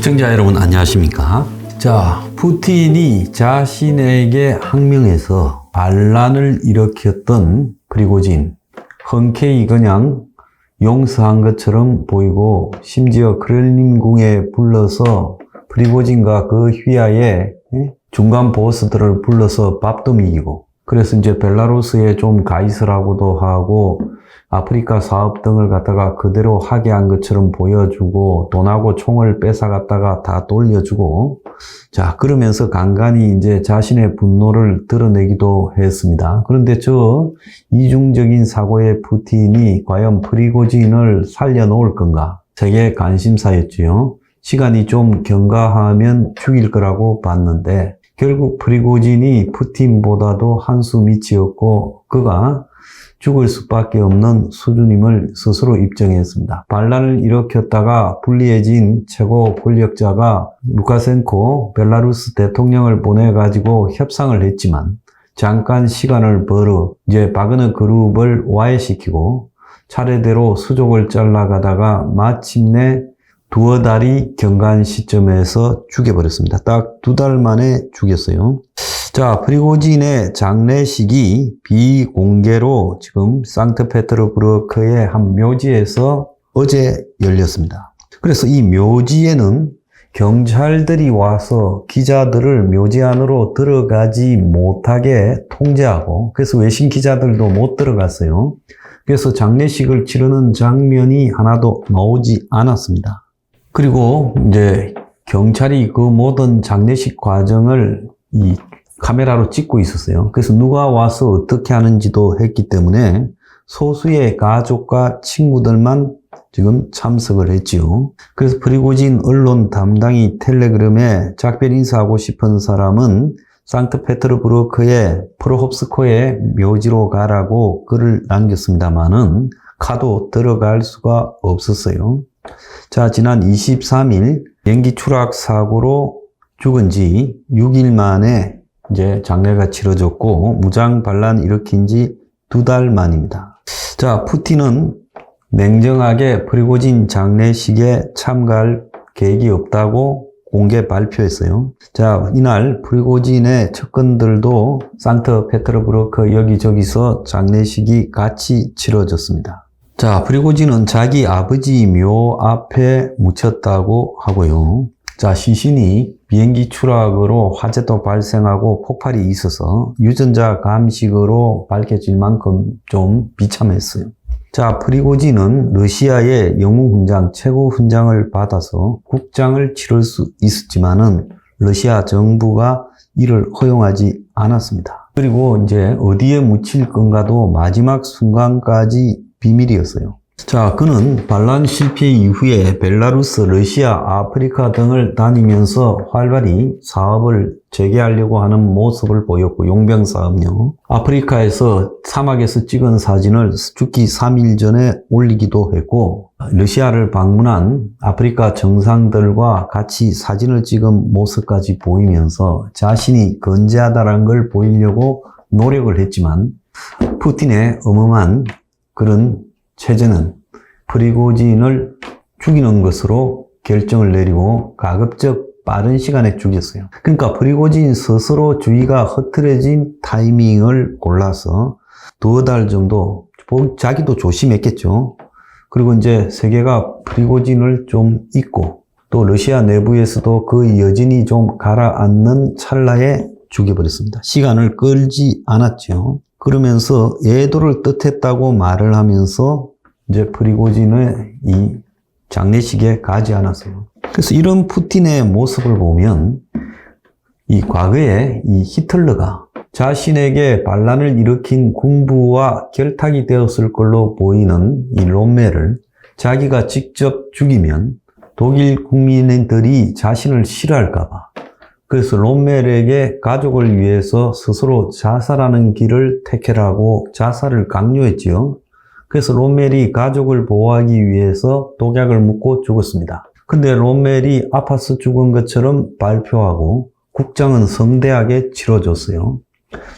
시청자 여러분 안녕하십니까? 자, 푸틴이 자신에게 항명해서 반란을 일으켰던 프리고진 흔쾌히 그냥 용서한 것처럼 보이고, 심지어 크렘린궁에 불러서 프리고진과 그 휘하에 중간 보스들을 불러서 밥도 먹이고, 그래서 이제 벨라루스에 좀 가 있으라고도 하고, 아프리카 사업 등을 갖다가 그대로 하게 한 것처럼 보여주고, 돈하고 총을 뺏어갔다가 다 돌려주고, 자, 그러면서 간간히 이제 자신의 분노를 드러내기도 했습니다. 그런데 저 이중적인 사고의 푸틴이 과연 프리고진을 살려놓을 건가? 세계 관심사였지요. 시간이 좀 경과하면 죽일 거라고 봤는데, 결국 프리고진이 푸틴보다도 한 수 밑이었고, 그가 죽을 수밖에 없는 수준임을 스스로 입증했습니다. 반란을 일으켰다가 불리해진 최고 권력자가 루카센코 벨라루스 대통령을 보내가지고 협상을 했지만, 잠깐 시간을 벌어 이제 바그너 그룹을 와해시키고 차례대로 수족을 잘라가다가 마침내 두어 달이 경과한 시점에서 죽여버렸습니다. 딱 2달 만에 죽였어요. 자, 프리고진의 장례식이 비공개로 지금 상트페테르부르크의 한 묘지에서 어제 열렸습니다. 그래서 이 묘지에는 경찰들이 와서 기자들을 묘지 안으로 들어가지 못하게 통제하고, 그래서 외신 기자들도 못 들어갔어요. 그래서 장례식을 치르는 장면이 하나도 나오지 않았습니다. 그리고 이제 경찰이 그 모든 장례식 과정을 이 카메라로 찍고 있었어요. 그래서 누가 와서 어떻게 하는지도 했기 때문에 소수의 가족과 친구들만 지금 참석을 했지요. 그래서 프리고진 언론 담당이 텔레그램에 작별 인사하고 싶은 사람은 상트페테르부르크의 프로홉스코의 묘지로 가라고 글을 남겼습니다만은 가도 들어갈 수가 없었어요. 자, 지난 23일 비행기 추락 사고로 죽은 지 6일 만에 이제 장례가 치러졌고, 무장 반란 일으킨 지 2달 만입니다. 자, 푸틴은 냉정하게 프리고진 장례식에 참가할 계획이 없다고 공개 발표했어요. 자, 이날 프리고진의 측근들도 상트페테르부르크 여기저기서 장례식이 같이 치러졌습니다. 자, 프리고진은 자기 아버지 묘 앞에 묻혔다고 하고요. 자, 시신이 비행기 추락으로 화재도 발생하고 폭발이 있어서 유전자 감식으로 밝혀질 만큼 좀 비참했어요. 자, 프리고진은 러시아의 영웅훈장, 최고훈장을 받아서 국장을 치를 수 있었지만은 러시아 정부가 이를 허용하지 않았습니다. 그리고 이제 어디에 묻힐 건가도 마지막 순간까지 비밀이었어요. 자, 그는 반란 실패 이후에 벨라루스, 러시아, 아프리카 등을 다니면서 활발히 사업을 재개하려고 하는 모습을 보였고, 용병 사업요. 아프리카에서 사막에서 찍은 사진을 죽기 3일 전에 올리기도 했고, 러시아를 방문한 아프리카 정상들과 같이 사진을 찍은 모습까지 보이면서 자신이 건재하다는 걸 보이려고 노력을 했지만, 푸틴의 어마어마한 그런 체제는 프리고진을 죽이는 것으로 결정을 내리고 가급적 빠른 시간에 죽였어요. 그러니까 프리고진 스스로 주의가 흐트러진 타이밍을 골라서 2달 정도, 자기도 조심했겠죠. 그리고 이제 세계가 프리고진을 좀 잊고, 또 러시아 내부에서도 그 여진이 좀 가라앉는 찰나에 죽여버렸습니다. 시간을 끌지 않았죠. 그러면서 예도를 뜻했다고 말을 하면서 이제 프리고진의 이 장례식에 가지 않았어요. 그래서 이런 푸틴의 모습을 보면 이 과거에 이 히틀러가 자신에게 반란을 일으킨 군부와 결탁이 되었을 걸로 보이는 이 롬멜을 자기가 직접 죽이면 독일 국민들이 자신을 싫어할까봐, 그래서 롬멜에게 가족을 위해서 스스로 자살하는 길을 택해라고 자살을 강요했지요. 그래서 롬멜이 가족을 보호하기 위해서 독약을 묻고 죽었습니다. 근데 롬멜이 아파서 죽은 것처럼 발표하고 국장은 성대하게 치러줬어요.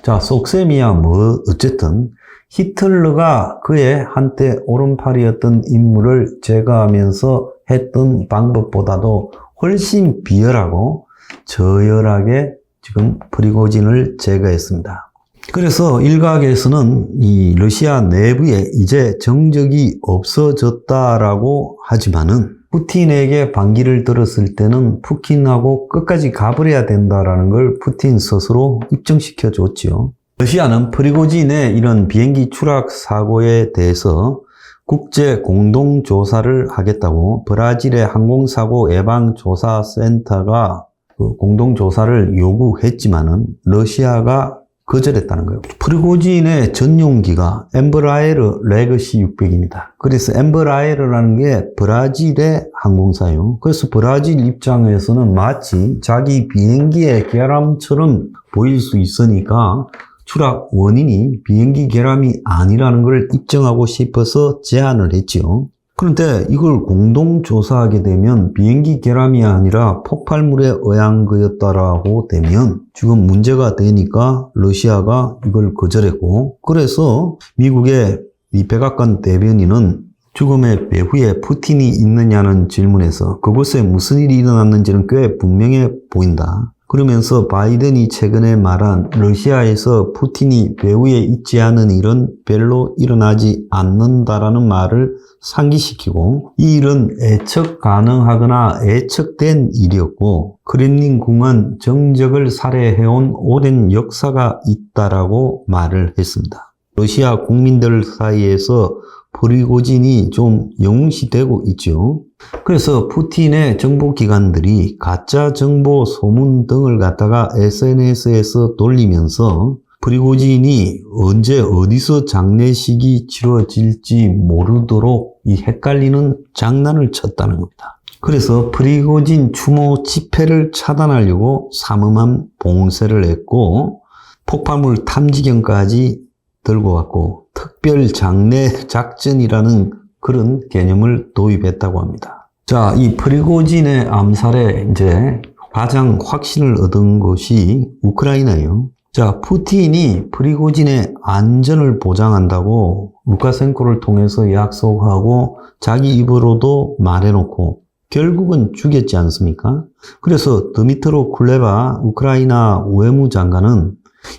자, 속셈이야 뭐 어쨌든 히틀러가 그의 한때 오른팔이었던 인물을 제거하면서 했던 방법보다도 훨씬 비열하고 저열하게 지금 프리고진을 제거했습니다. 그래서 일각에서는 이 러시아 내부에 이제 정적이 없어졌다라고 하지만은 푸틴에게 반기를 들었을 때는 푸틴하고 끝까지 가버려야 된다라는 걸 푸틴 스스로 입증시켜 줬지요. 러시아는 프리고진의 이런 비행기 추락 사고에 대해서 국제 공동조사를 하겠다고 브라질의 항공사고 예방조사센터가 그 공동조사를 요구했지만은 러시아가 거절했다는 거예요. 프리고진의 전용기가 엠브라에르 레거시 600입니다. 그래서 엠브라에르라는 게 브라질의 항공사예요. 그래서 브라질 입장에서는 마치 자기 비행기의 결함처럼 보일 수 있으니까 추락 원인이 비행기 결함이 아니라는 걸 입증하고 싶어서 제안을 했지요. 그런데 이걸 공동조사하게 되면 비행기 결함이 아니라 폭발물에 의한 거였다라고 되면 지금 문제가 되니까 러시아가 이걸 거절했고, 그래서 미국의 이 백악관 대변인은 죽음의 배후에 푸틴이 있느냐는 질문에서 그곳에 무슨 일이 일어났는지는 꽤 분명해 보인다. 그러면서 바이든이 최근에 말한 러시아에서 푸틴이 배후에 있지 않은 일은 별로 일어나지 않는다라는 말을 상기시키고, 이 일은 예측 가능하거나 예측된 일이었고 크렘린궁은 정적을 살해해온 오랜 역사가 있다라고 말을 했습니다. 러시아 국민들 사이에서 프리고진이 좀 영웅시되고 있죠. 그래서 푸틴의 정보기관들이 가짜 정보 소문 등을 갖다가 SNS에서 돌리면서 프리고진이 언제 어디서 장례식이 치러질지 모르도록 이 헷갈리는 장난을 쳤다는 겁니다. 그래서 프리고진 추모 집회를 차단하려고 삼엄한 봉쇄를 했고 폭발물 탐지견까지 들고 왔고 특별 장례 작전이라는 그런 개념을 도입했다고 합니다. 자, 이 프리고진의 암살에 이제 가장 확신을 얻은 것이 우크라이나예요. 자, 푸틴이 프리고진의 안전을 보장한다고 루카셴코를 통해서 약속하고 자기 입으로도 말해놓고 결국은 죽였지 않습니까? 그래서 드미트로 쿨레바 우크라이나 외무장관은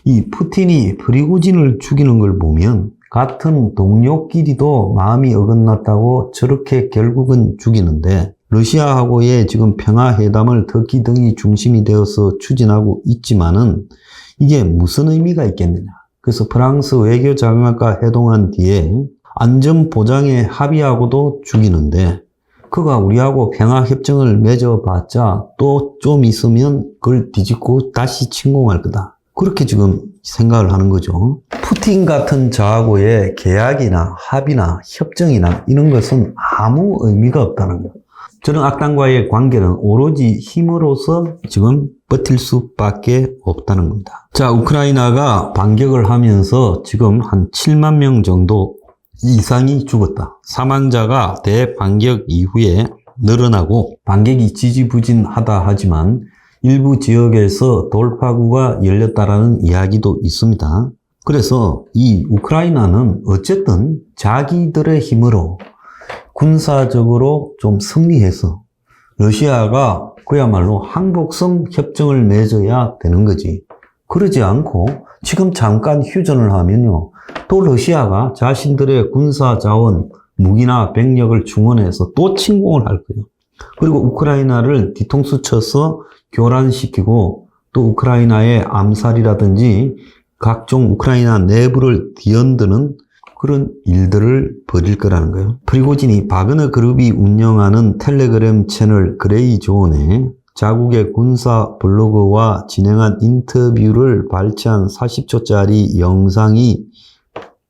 이 푸틴이 프리고진을 죽이는 걸 보면 같은 동료끼리도 마음이 어긋났다고 저렇게 결국은 죽이는데 러시아하고의 지금 평화회담을 터키 등이 중심이 되어서 추진하고 있지만은 이게 무슨 의미가 있겠느냐. 그래서 프랑스 외교장관과 회동한 뒤에 안전보장에 합의하고도 죽이는데 그가 우리하고 평화협정을 맺어봤자 또 좀 있으면 그걸 뒤집고 다시 침공할 거다. 그렇게 지금 생각을 하는 거죠. 푸틴 같은 저하고의 계약이나 합의나 협정이나 이런 것은 아무 의미가 없다는 거예요. 저는 악당과의 관계는 오로지 힘으로서 지금 버틸 수밖에 없다는 겁니다. 자, 우크라이나가 반격을 하면서 지금 한 7만 명 정도 이상이 죽었다. 사망자가 대반격 이후에 늘어나고 반격이 지지부진하다 하지만 일부 지역에서 돌파구가 열렸다라는 이야기도 있습니다. 그래서 이 우크라이나는 어쨌든 자기들의 힘으로 군사적으로 좀 승리해서 러시아가 그야말로 항복성 협정을 맺어야 되는 거지. 그러지 않고 지금 잠깐 휴전을 하면요. 또 러시아가 자신들의 군사 자원, 무기나 병력을 충원해서 또 침공을 할 거예요. 그리고 우크라이나를 뒤통수 쳐서 교란시키고 또 우크라이나의 암살이라든지 각종 우크라이나 내부를 뒤흔드는 그런 일들을 벌일 거라는 거예요. 프리고진이 바그너 그룹이 운영하는 텔레그램 채널 그레이존에 자국의 군사 블로그와 진행한 인터뷰를 발췌한 40초짜리 영상이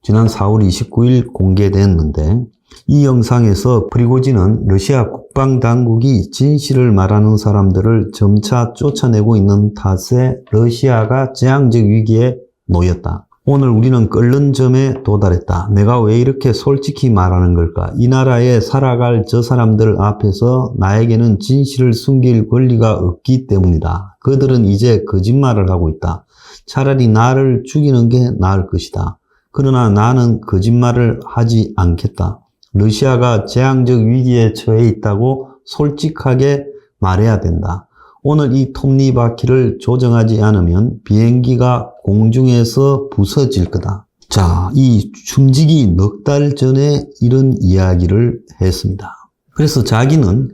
지난 4월 29일 공개됐는데 이 영상에서 프리고진은 러시아 국방당국이 진실을 말하는 사람들을 점차 쫓아내고 있는 탓에 러시아가 재앙적 위기에 놓였다. 오늘 우리는 끓는 점에 도달했다. 내가 왜 이렇게 솔직히 말하는 걸까? 이 나라에 살아갈 저 사람들 앞에서 나에게는 진실을 숨길 권리가 없기 때문이다. 그들은 이제 거짓말을 하고 있다. 차라리 나를 죽이는 게 나을 것이다. 그러나 나는 거짓말을 하지 않겠다. 러시아가 재앙적 위기에 처해 있다고 솔직하게 말해야 된다. 오늘 이 톱니바퀴를 조정하지 않으면 비행기가 공중에서 부서질 거다. 자, 이 춘직이 넉 달 전에 이런 이야기를 했습니다. 그래서 자기는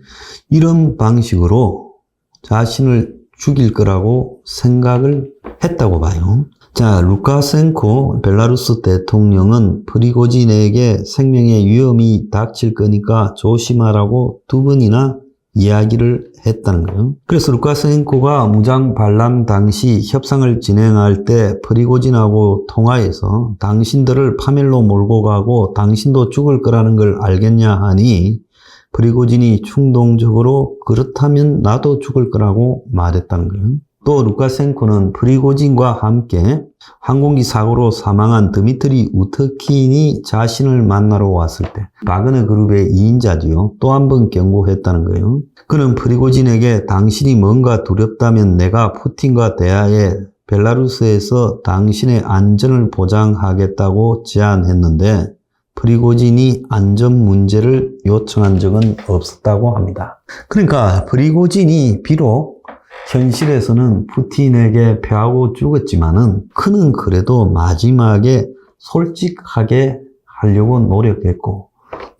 이런 방식으로 자신을 죽일 거라고 생각을 했다고 봐요. 자, 루카셴코 벨라루스 대통령은 프리고진에게 생명의 위험이 닥칠 거니까 조심하라고 두 번이나 이야기를 했다는 거예요. 그래서 루카셴코가 무장 반란 당시 협상을 진행할 때 프리고진하고 통화해서 당신들을 파멸로 몰고 가고 당신도 죽을 거라는 걸 알겠냐 하니 프리고진이 충동적으로 그렇다면 나도 죽을 거라고 말했다는 거예요. 또 루카셴코는 프리고진과 함께 항공기 사고로 사망한 드미트리 우트킨이 자신을 만나러 왔을 때 바그너 그룹의 2인자지요. 또 한 번 경고했다는 거예요. 그는 프리고진에게 당신이 뭔가 두렵다면 내가 푸틴과 대화해 벨라루스에서 당신의 안전을 보장하겠다고 제안했는데 프리고진이 안전 문제를 요청한 적은 없었다고 합니다. 그러니까 프리고진이 비록 현실에서는 푸틴에게 패하고 죽었지만은 그는 그래도 마지막에 솔직하게 하려고 노력했고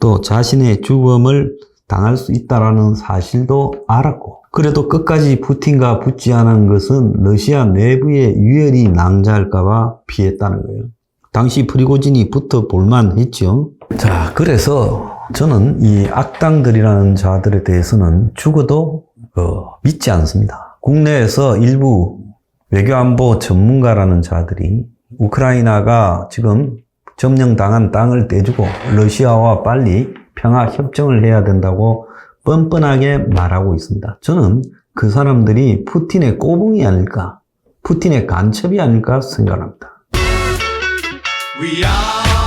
또 자신의 죽음을 당할 수 있다는 사실도 알았고 그래도 끝까지 푸틴과 붙지 않은 것은 러시아 내부의 유혈이 낭자할까봐 피했다는 거예요. 당시 프리고진이 붙어 볼만 했죠. 자, 그래서 저는 이 악당들이라는 자들에 대해서는 죽어도 믿지 않습니다. 국내에서 일부 외교안보 전문가라는 자들이 우크라이나가 지금 점령당한 땅을 떼주고 러시아와 빨리 평화협정을 해야 된다고 뻔뻔하게 말하고 있습니다. 저는 그 사람들이 푸틴의 꼬붕이 아닐까, 푸틴의 간첩이 아닐까 생각합니다. We are